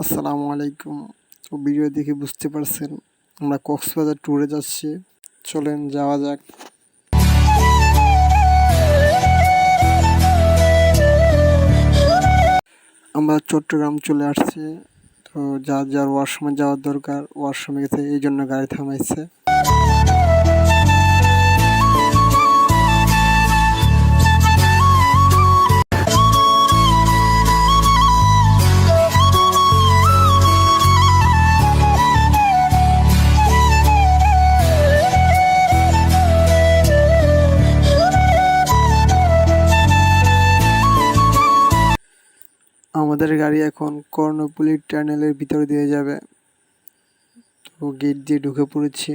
আসসালামু আলাইকুম। তো ভিডিও দেখে বুঝতে পারছেন আমরা কক্সবাজার ট্যুরে যাচ্ছি। চলেন যাওয়া যাক। আমরা চট্টগ্রাম চলে আসছি। তো যার ওয়াশরুমে যাওয়ার দরকার, ওয়াশরুমে গেছে, এই জন্য গাড়ি থামাইছে। আমাদের গাড়ি এখন কর্ণফুলী টানেলের ভিতর দিয়ে যাবে। তো গেট দিয়ে ঢুকে পড়েছি।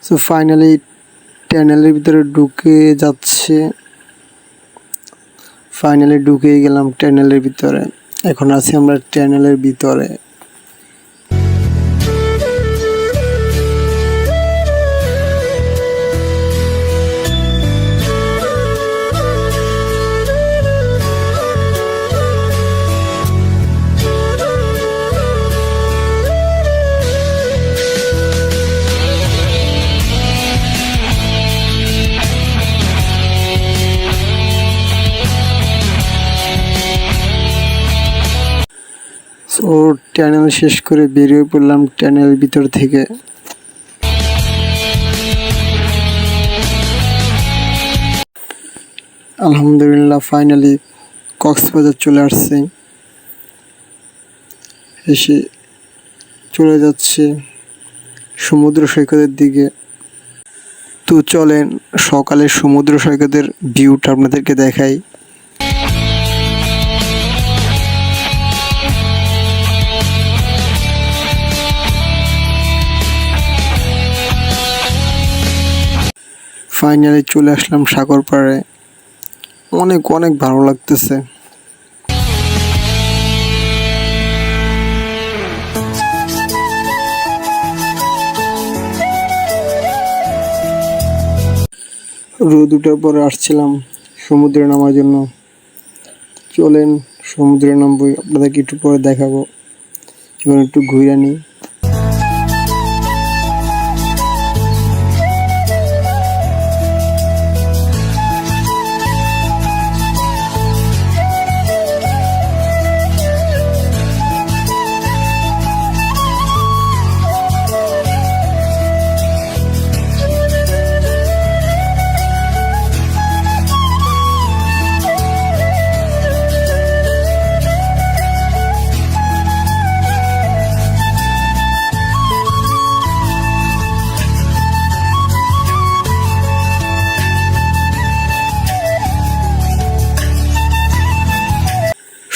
তো ফাইনালি টানেলের ভিতরে ঢুকে যাচ্ছে। ফাইনালি ঢুকে গেলাম টানেলের ভিতরে। এখন আছি আমরা টানেলের ভিতরে। ও টানেল শেষ করে বেরিয়ে পড়লাম টানেলের ভিতর থেকে। আলহামদুলিল্লাহ ফাইনালি কক্সবাজার চলে আসছে। এসে চলে যাচ্ছে সমুদ্র সৈকতের দিকে। তো চলেন সকালে সমুদ্র সৈকতের ভিউটা আপনাদেরকে দেখাই। ফাইনালি চলে আসলাম সাগর পাড়ে। অনেক অনেক ভালো লাগতেছে। রোদ উঠার পরে আসছিলাম সমুদ্রে নামার জন্য। চলেন সমুদ্রে নামবো, আপনাদেরকে একটু পরে দেখাবো। এখন একটু ঘুরে নিই।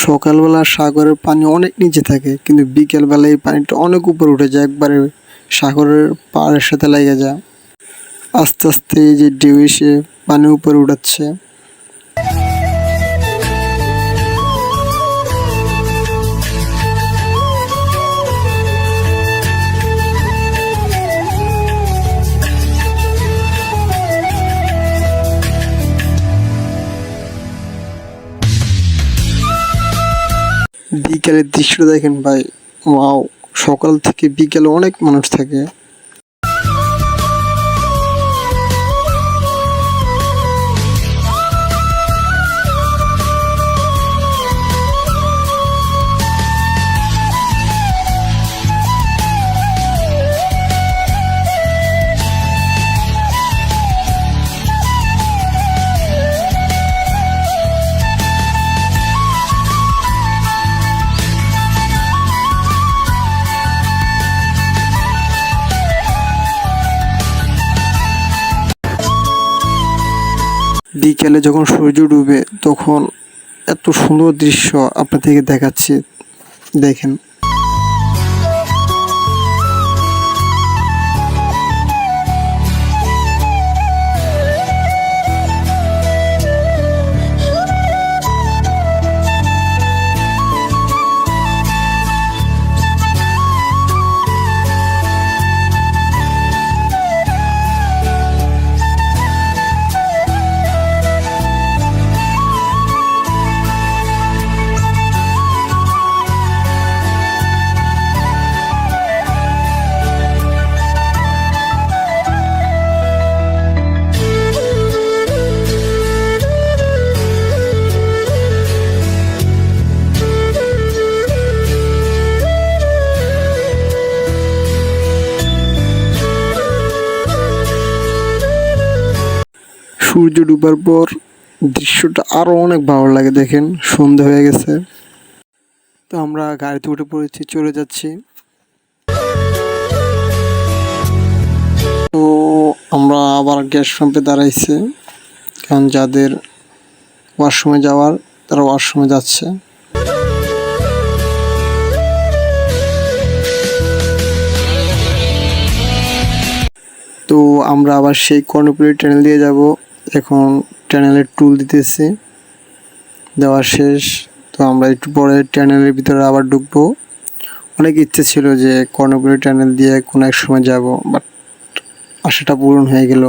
সকালবেলা সাগরের পানি অনেক নিচে থাকে, কিন্তু বিকেলবেলা এই পানিটা অনেক উপরে উঠে যায়, একবারে সাগরের পাড়ের সাথে লেগে যায়। আস্তে আস্তে এই যে ঢেউ এসে পানি উপরে উঠাচ্ছে। বিকেলের দৃশ্য দেখেন ভাই, ওয়াও! সকাল থেকে বিকেলে অনেক মানুষ থাকে। বিকেলে যখন সূর্য ডুবে তখন এত সুন্দর দৃশ্য আপনাদেরকে দেখাচ্ছি, দেখেন। সূর্য ডুবার পর দৃশ্যটা আরো অনেক ভালো লাগে। দেখেন সন্ধে হয়ে গেছে। তো আমরা গাড়িতে উঠে পড়েছি, চলে যাচ্ছি। তো আমরা আবার গ্যাস পাম্পে দাঁড়াইছি, কারণ যাদের ওয়াশরুমে যাওয়ার তারা ওয়াশরুমে যাচ্ছে। তো আমরা আবার সেই কর্ণফুলী টানেল দিয়ে যাব। এখন টানেলের টুল দিতেছি, দেওয়া শেষ। তো আমরা একটু পরে টানেলের ভিতরে আবার ঢুকবো। অনেক ইচ্ছে ছিল যে কর্ণফুলী টানেল দিয়ে কোনো এক সময় যাব, বাট আশাটা পূরণ হয়ে গেল।